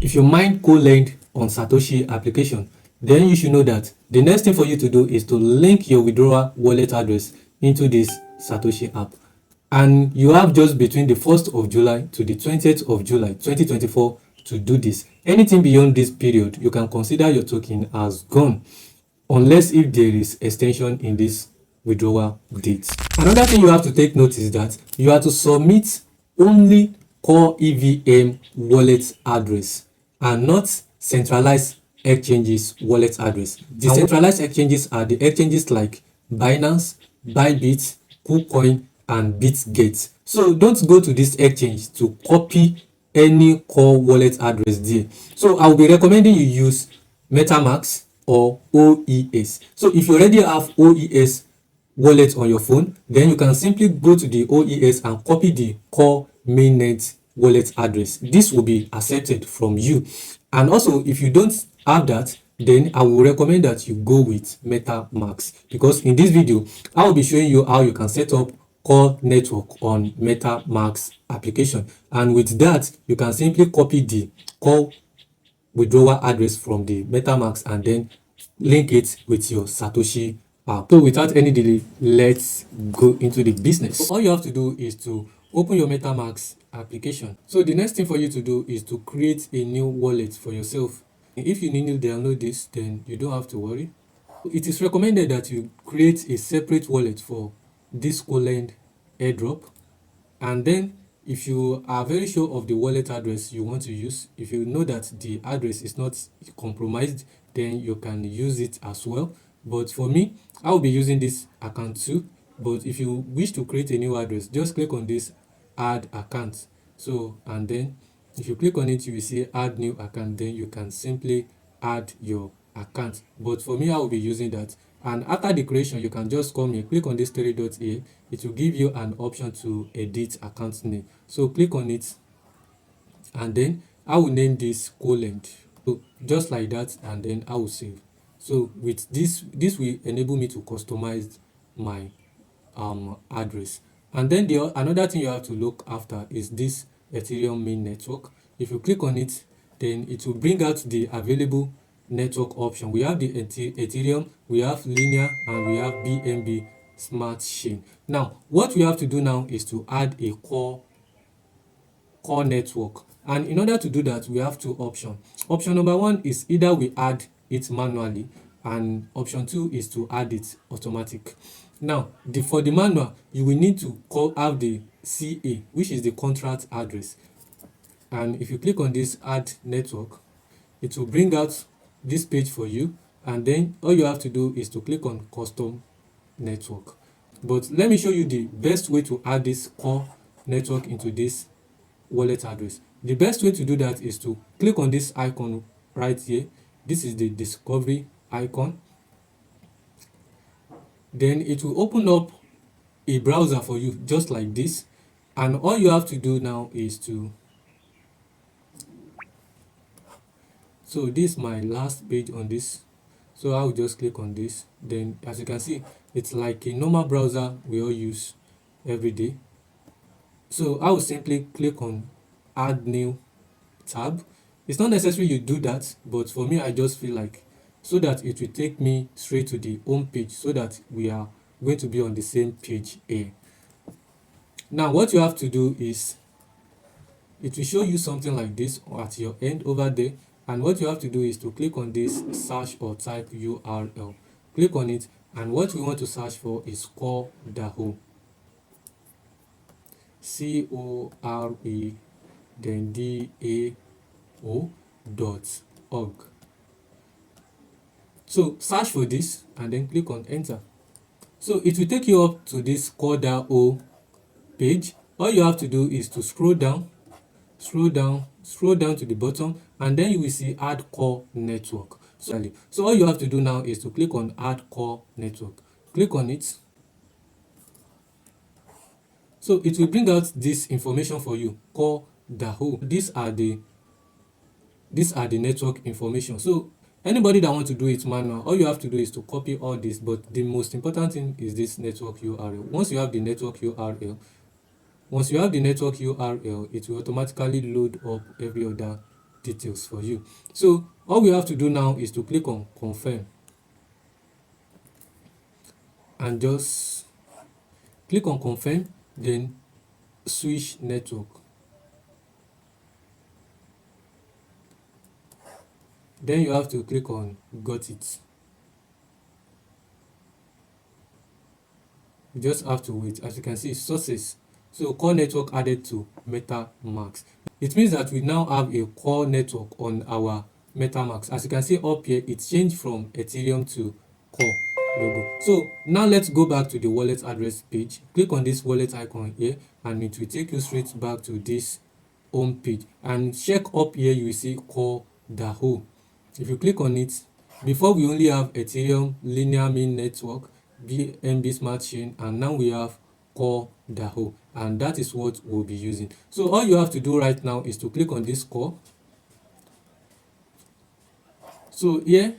if you mine COLEND on Satoshi application, then you should know that the next thing for you to do is to link your withdrawal wallet address into this Satoshi app. And you have just between the 1st of July to the 20th of July 2024 to do this. Anything beyond this period, you can consider your token as gone, unless if there is extension in this withdrawal date. Another thing you have to take note is that you have to submit only core EVM wallet address and not centralized exchanges wallet address. The centralized exchanges are the exchanges like Binance, Bybit, KuCoin, and Bitget. So don't go to this exchange to copy any core wallet address there. So I will be recommending you use Metamask or OEX. So if you already have OEX wallet on your phone, then you can simply go to the OEX and copy the core mainnet wallet address. This will be accepted from you. And also, if you don't have that, then I will recommend that you go with Metamask, because in this video I will be showing you how you can set up core network on Metamask application, and with that you can simply copy the core withdrawal address from the Metamask and then link it with your Satoshi app. So without any delay, let's go into the business. So all you have to do is to open your Metamask application. So the next thing for you to do is to create a new wallet for yourself. If you need to download this, then you don't have to worry. It is recommended that you create a separate wallet for this COLEND airdrop, and then if you are very sure of the wallet address you want to use, if you know that the address is not compromised, then you can use it as well. But for me, I will be using this account too. But if you wish to create a new address, just click on this add account. So, and then if you click on it, you will see add new account. Then you can simply add your account. But for me, I will be using that. And after the creation, you can just come here, click on this three dots here. It will give you an option to edit account name. So click on it, and then I will name this COLEND. So just like that, and then I will save. So with this will enable me to customize my address. And then another thing you have to look after is this Ethereum main network. If you click on it, then it will bring out the available network option. We have the Ethereum, we have linear, and we have BNB smart chain. Now what we have to do now is to add a core network, and in order to do that we have two options. Option number one is either we add it manually, and option two is to add it automatic. Now for the manual, you will need to have the CA, which is the contract address, and if you click on this add network, it will bring out this page for you, and then all you have to do is to click on custom network. But let me show you the best way to add this core network into this wallet address. The best way to do that is to click on this icon right here. This is the discovery icon. Then it will open up a browser for you just like this, and all you have to do now is to, so this is my last page on this, so I will just click on this. Then as you can see, it's like a normal browser we all use every day. So I will simply click on add new tab. It's not necessary you do that, but for me I just feel like, so that it will take me straight to the home page, so that we are going to be on the same page here. Now what you have to do is, it will show you something like this at your end over there, and what you have to do is to click on this search or type URL. Click on it, and what we want to search for is coredao, CORE then DAO.org. So search for this and then click on enter. So it will take you up to this coredao page. All you have to do is to scroll down to the bottom, and then you will see add core network. So all you have to do now is to click on add core network. Click on it. So it will bring out this information for you, coredao. These are the network information. So anybody that wants to do it manual, all you have to do is to copy all this, but the most important thing is this network URL. Once you have the network URL, it will automatically load up every other details for you. So all we have to do now is to click on confirm and just click on confirm, then switch network. Then you have to click on got it. You just have to wait. As you can see, success. So core network added to Metamask. It means that we now have a core network on our Metamask. As you can see up here, it changed from Ethereum to core logo. So now let's go back to the wallet address page. Click on this wallet icon here and it will take you straight back to this home page. And check up here, you will see coredao. If you click on it, before we only have Ethereum linear main network, BNB smart chain, and now we have coredao, and that is what we'll be using. So all you have to do right now is to click on this core. So here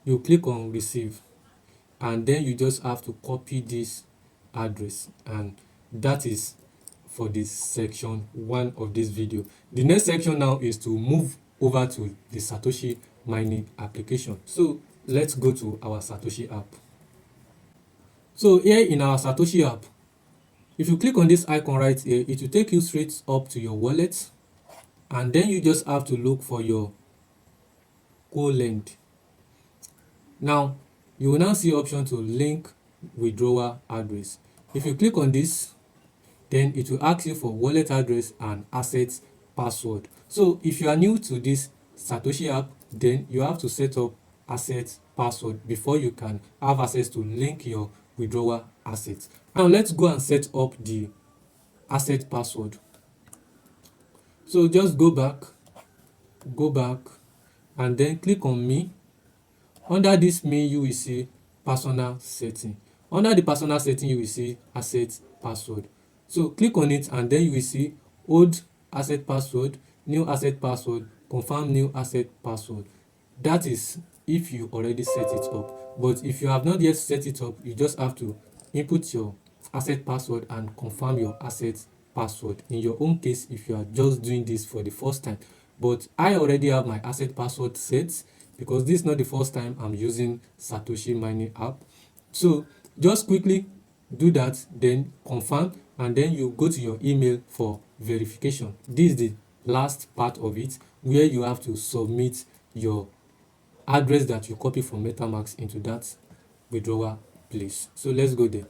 you click on receive, and then you just have to copy this address, and that is for this section 1 of this video. The next section now is to move over to the Satoshi mining application. So let's go to our Satoshi app. So here in our Satoshi app, if you click on this icon right here, it will take you straight up to your wallet, and then you just have to look for your COLEND. Now you will now see option to link withdrawal address. If you click on this, then it will ask you for wallet address and asset password. So if you are new to this Satoshi app, then you have to set up asset password before you can have access to link your withdrawal assets. Now let's go and set up the asset password. So just go back, and then click on me. Under this me, you will see personal setting. Under the personal setting, you will see asset password. So click on it, and then you will see old asset password, new asset password, confirm new asset password. That is if you already set it up. But if you have not yet set it up, you just have to input your asset password and confirm your asset password. In your own case, if you are just doing this for the first time. But I already have my asset password set because this is not the first time I'm using Satoshi mining app. So just quickly do that, then confirm, and then you go to your email for verification. This is the last part of it, where you have to submit your address that you copy from Metamask into that withdrawal place. So let's go there.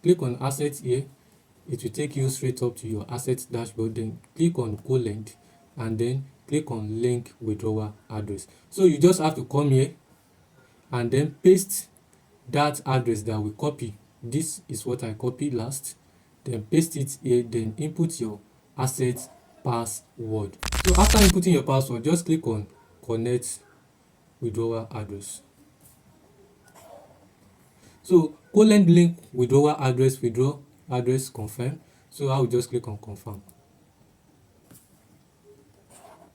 Click on assets here. It will take you straight up to your assets dashboard. Then click on COLEND, and then click on link withdrawal address. So you just have to come here and then paste that address that we copy. This is what I copied last. Then paste it here, then input your asset password. So after inputting your password, just click on connect withdrawal address. So COLEND link withdrawal address, withdraw address confirm. So I will just click on confirm.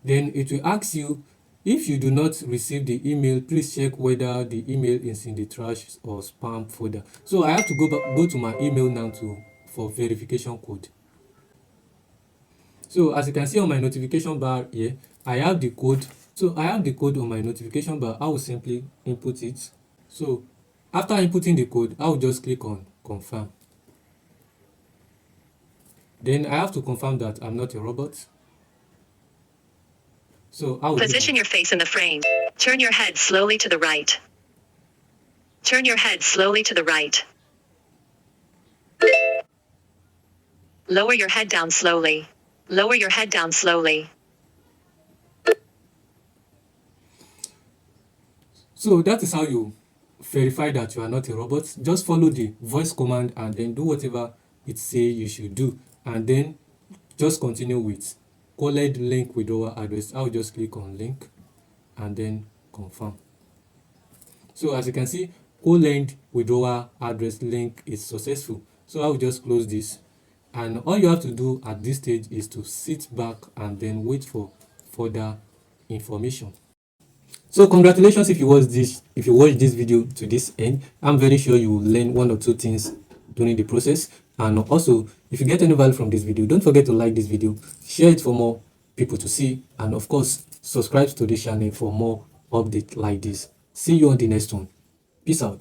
Then it will ask you, if you do not receive the email, please check whether the email is in the trash or spam folder. So I have to go to my email now for verification code. So as you can see on my notification bar here, I have the code. So I have the code on my notification bar. I will simply input it. So after inputting the code, I will just click on confirm. Then I have to confirm that I'm not a robot. So I will position your face in the frame. Turn your head slowly to the right. Turn your head slowly to the right. Lower your head down slowly. Lower your head down slowly. So that is how you verify that you are not a robot. Just follow the voice command and then do whatever it says you should do. And then just continue with COLEND link withdrawal address. I'll just click on link and then confirm. So as you can see, COLEND withdrawal address link is successful. So I'll just close this. And all you have to do at this stage is to sit back and then wait for further information. So congratulations if you watch this video to this end. I'm very sure you will learn one or two things during the process. And also, if you get any value from this video, don't forget to like this video, share it for more people to see, and of course, subscribe to this channel for more updates like this. See you on the next one. Peace out.